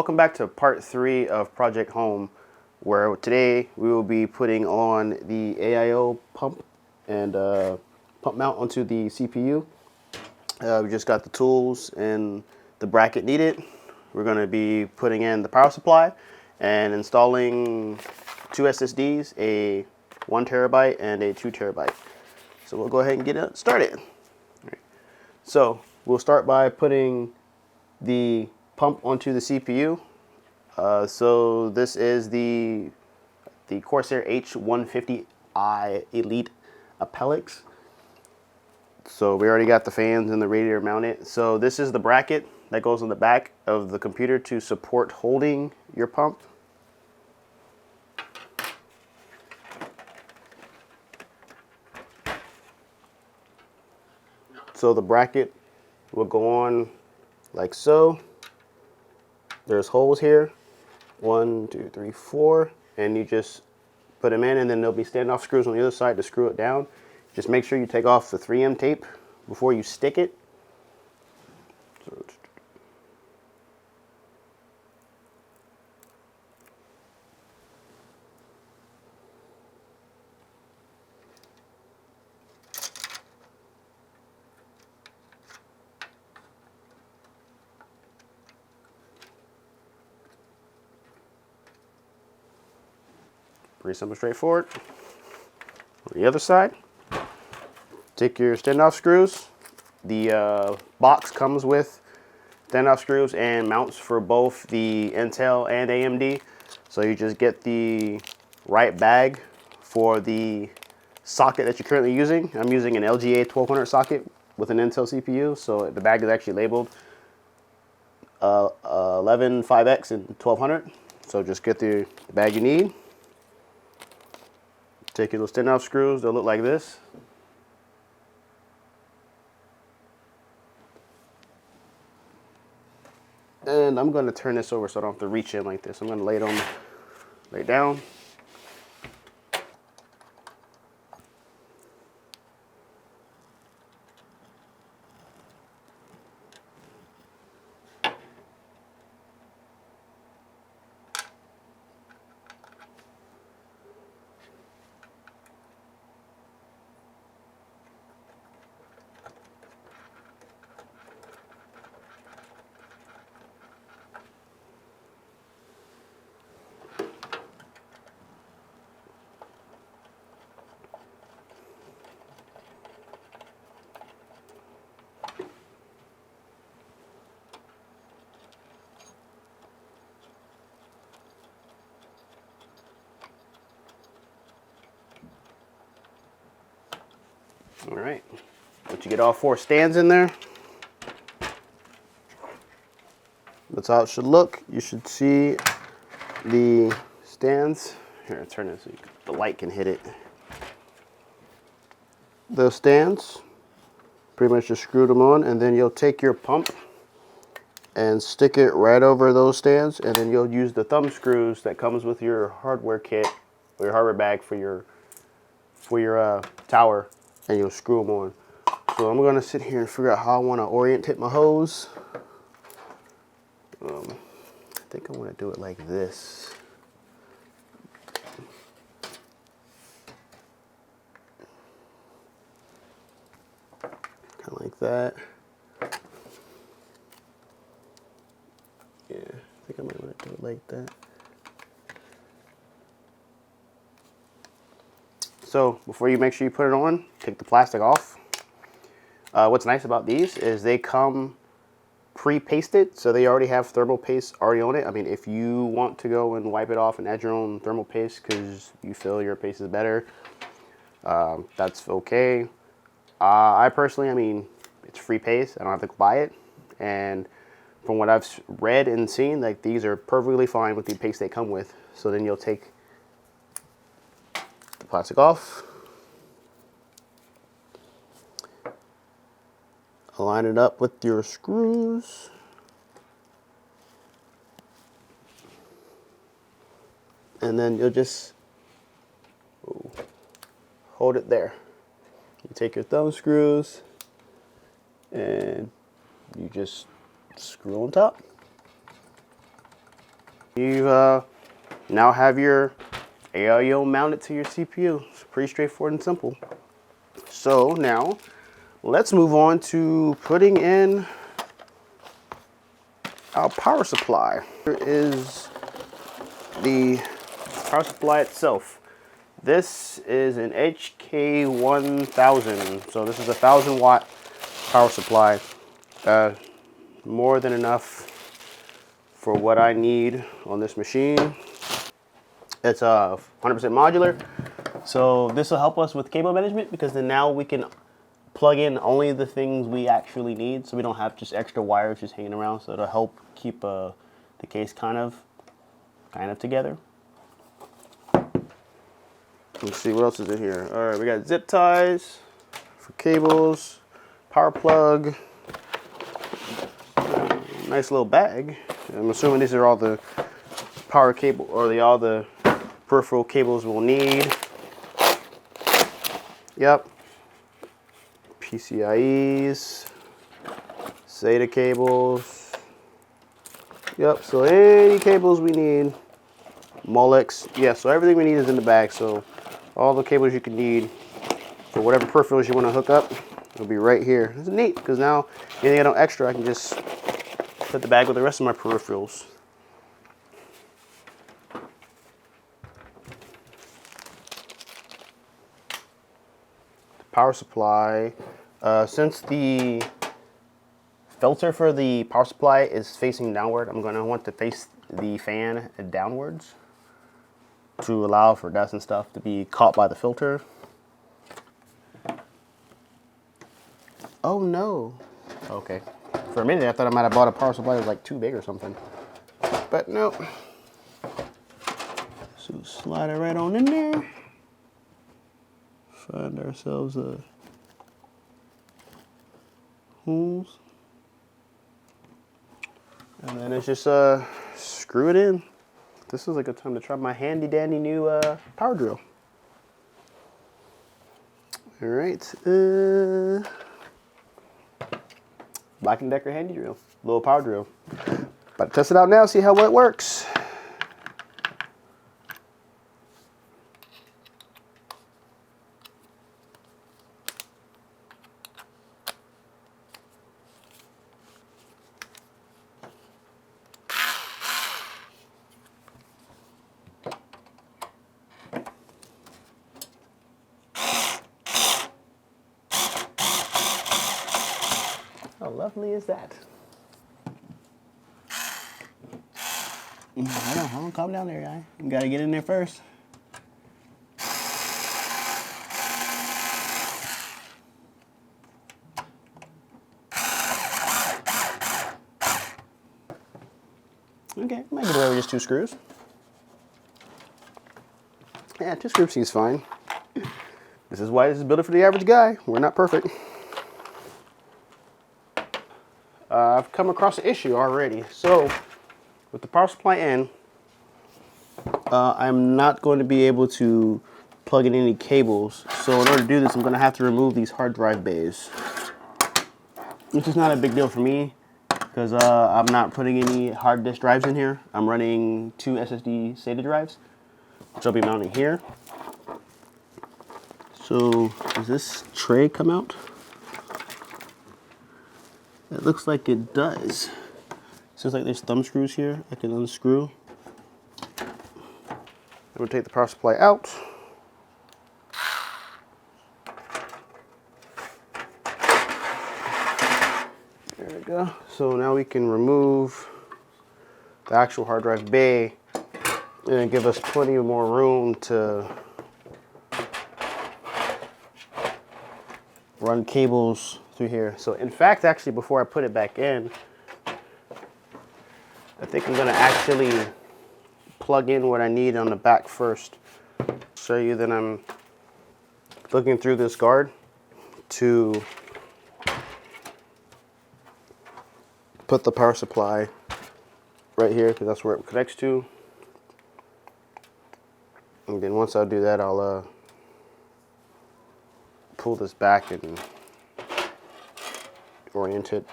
welcome back to part 3 of Project Home, where today we will be putting on the AIO pump and pump mount onto the CPU. We just got the tools and the bracket needed. We're going to be putting in the power supply and installing 2 SSDs, a 1 terabyte and a 2 terabyte. So we'll go ahead and get it started. Right. So we'll start by putting the pump onto the CPU. So this is the Corsair H150i Elite Appellix. So we already got the fans and the radiator mounted. So this is the bracket that goes on the back of the computer to support holding your pump. So the bracket will go on like so. There's holes here, 1, 2, 3, 4, and you just put them in, and then there'll be standoff screws on the other side to screw it down. Just make sure you take off the 3M tape before you stick it. Pretty simple, straightforward. On the other side, take your standoff screws. The box comes with standoff screws and mounts for both the Intel and AMD. So you just get the right bag for the socket that you're currently using. I'm using an LGA 1200 socket with an Intel CPU. So the bag is actually labeled 11 5X and 1200. So just get the bag you need. Take your little standoff screws, they'll look like this. And I'm going to turn this over so I don't have to reach in like this. I'm going to lay it down. All right, once you get all 4 stands in there, that's how it should look. You should see the stands. Here, I'll turn this so the light can hit it. Those stands, pretty much just screw them on, and then you'll take your pump and stick it right over those stands, and then you'll use the thumb screws that comes with your hardware kit or your hardware bag for your tower, and you'll screw them on. So I'm going to sit here and figure out how I want to orientate my hose. I think I want to do it like this. Kind of like that. Yeah, I think I might want to do it like that. So before you make sure you put it on, take the plastic off. What's nice about these is they come pre-pasted, so they already have thermal paste already on it. I mean, if you want to go and wipe it off and add your own thermal paste because you feel your paste is better, that's okay. I personally, I mean, it's free paste. I don't have to buy it. And from what I've read and seen, like, these are perfectly fine with the paste they come with. So then you'll take the plastic off, align it up with your screws, and then you'll just hold it there. You take your thumb screws and you just screw on top. You now have your AIO mounted to your CPU. It's pretty straightforward and simple. So now let's move on to putting in our power supply. Here is the power supply itself. This is an HK1000. So this is a 1,000-watt power supply. More than enough for what I need on this machine. It's 100% modular. So this will help us with cable management, because then now we can plug in only the things we actually need, so we don't have just extra wires just hanging around. So it'll help keep the case kind of together. Let's see what else is in here. All right, we got zip ties for cables, power plug, nice little bag. I'm assuming these are all the power cable, or all the peripheral cables we'll need. Yep. PCIEs, SATA cables. Yep, so any cables we need. Molex. Yeah, so everything we need is in the bag. So all the cables you can need for whatever peripherals you want to hook up will be right here. It's neat, because now anything I don't extra, I can just put the bag with the rest of my peripherals. Power supply. Since the filter for the power supply is facing downward, I'm going to want to face the fan downwards to allow for dust and stuff to be caught by the filter. Oh no. Okay. For a minute I thought I might have bought a power supply that was like too big or something. But no. So slide it right on in there. Find ourselves a holes. And then it's just screw it in. This is a good time to try my handy dandy new power drill. All right. Black & Decker handy drill, little power drill. About to test it out now, see how well it works. How lovely is that? Hold on, calm down there, guy. You gotta get in there first. Okay, might get away with just 2 screws. Yeah, 2 screws seems fine. This is why this is built for the average guy. We're not perfect. I've come across an issue already. So, with the power supply in, I'm not going to be able to plug in any cables. So in order to do this, I'm going to have to remove these hard drive bays. Which is not a big deal for me, because I'm not putting any hard disk drives in here. I'm running 2 SSD SATA drives, which I'll be mounting here. So, does this tray come out? It looks like it does. Seems like there's thumb screws here I can unscrew. I'm going to take the power supply out. There we go. So now we can remove the actual hard drive bay, and give us plenty of more room to run cables through here. So in fact, actually, before I put it back in, I think I'm going to actually plug in what I need on the back first. Show you that I'm looking through this guard to put the power supply right here, because that's where it connects to. And then once I do that, I'll pull this back and orient it.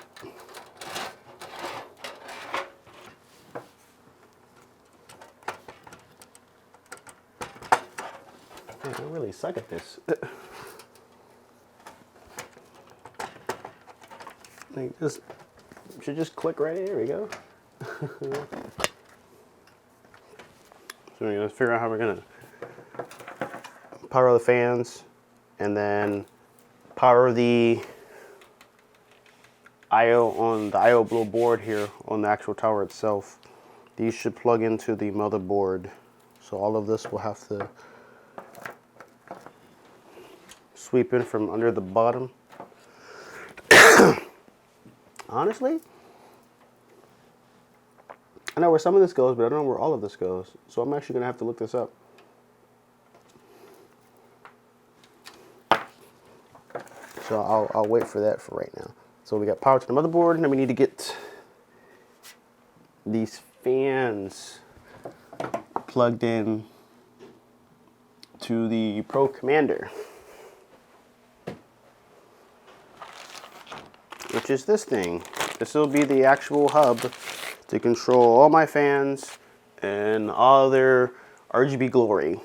I really suck at this. Like this should just click right here. We go. So let's figure out how we're gonna power the fans, and then power the I/O on the I/O blow board here on the actual tower itself. These should plug into the motherboard. So all of this will have to sweep in from under the bottom. Honestly, I know where some of this goes, but I don't know where all of this goes. So I'm actually going to have to look this up. So I'll wait for that for right now. So we got power to the motherboard, and then we need to get these fans plugged in to the Pro Commander, which is this thing. This will be the actual hub to control all my fans and all their RGB glory.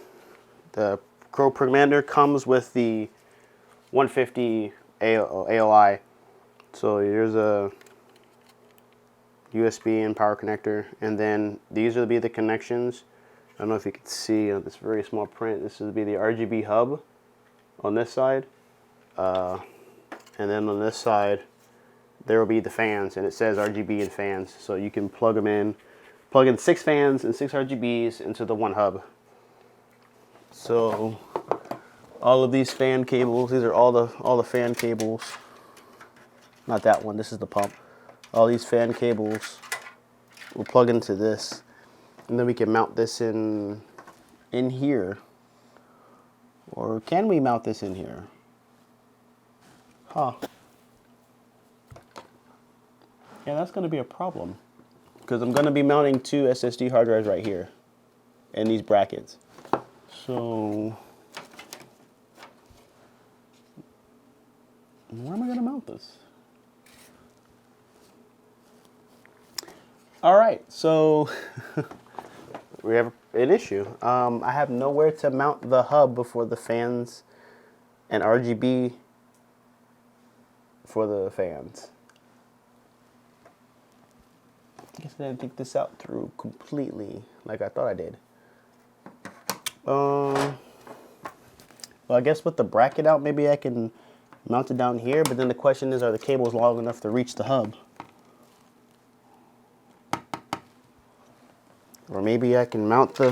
The Pro Commander comes with the 150 AOI. So here's a USB and power connector, and then these will be the connections. I don't know if you can see on this very small print. This will be the RGB hub on this side, and then on this side there will be the fans, and it says RGB and fans, so you can plug them in. Plug in 6 fans and 6 RGBs into the one hub. So all of these fan cables, these are all the fan cables. Not that one, this is the pump. All these fan cables will plug into this, and then we can mount this in here. Or can we mount this in here? Huh. Yeah, that's going to be a problem, because I'm going to be mounting 2 SSD hard drives right here in these brackets. So where am I going to mount this? All right, so we have an issue. I have nowhere to mount the hub before the fans and RGB for the fans. I guess I didn't think this out through completely like I thought I did. Well, I guess with the bracket out, maybe I can mount it down here, but then the question is, are the cables long enough to reach the hub? Or maybe I can mount the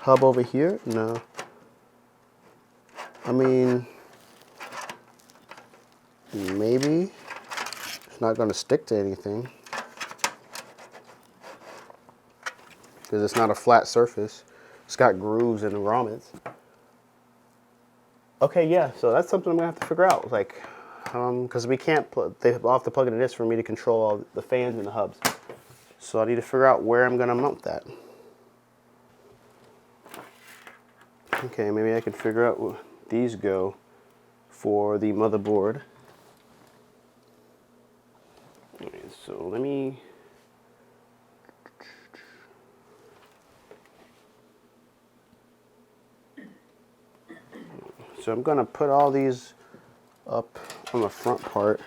hub over here? No. I mean, maybe. It's not going to stick to anything, because it's not a flat surface. It's got grooves and grommets. Okay, yeah, so that's something I'm going to have to figure out. Like, because we can't, I'll have to plug into this for me to control all the fans and the hubs. So I need to figure out where I'm going to mount that. Okay, maybe I can figure out where these go for the motherboard. Okay, so let me... So I'm going to put all these up on the front part.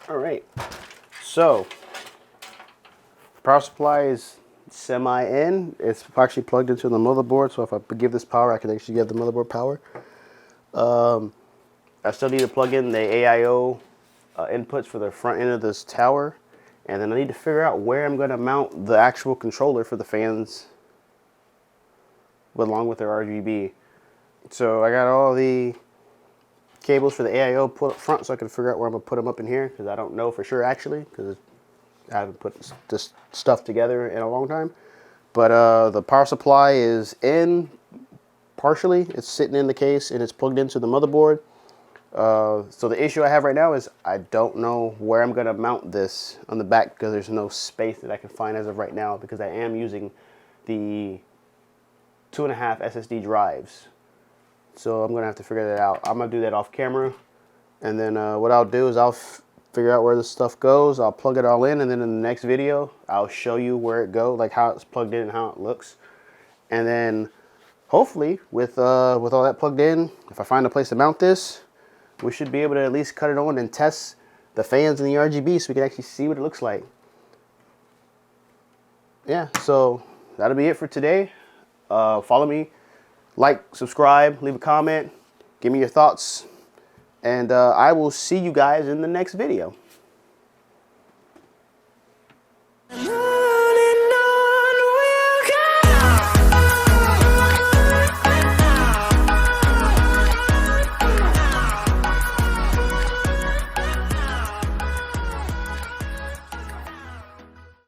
All right, so power supply is semi in. It's actually plugged into the motherboard, so if I give this power, I can actually give the motherboard power. I still need to plug in the AIO inputs for the front end of this tower, and then I need to figure out where I'm going to mount the actual controller for the fans along with their RGB. So I got all the cables for the AIO put up front, so I can figure out where I'm going to put them up in here, because I don't know for sure actually, because I haven't put this stuff together in a long time. But the power supply is in partially. It's sitting in the case and it's plugged into the motherboard. So the issue I have right now is I don't know where I'm going to mount this on the back because there's no space that I can find as of right now, because I am using the 2.5 SSD drives. So I'm going to have to figure that out. I'm going to do that off camera. And then what I'll do is I'll figure out where the stuff goes. I'll plug it all in, and then in the next video, I'll show you where it goes, like how it's plugged in and how it looks. And then hopefully with all that plugged in, if I find a place to mount this, we should be able to at least cut it on and test the fans and the RGB so we can actually see what it looks like. Yeah, so that'll be it for today. Follow me, like, subscribe, leave a comment, give me your thoughts, and I will see you guys in the next video.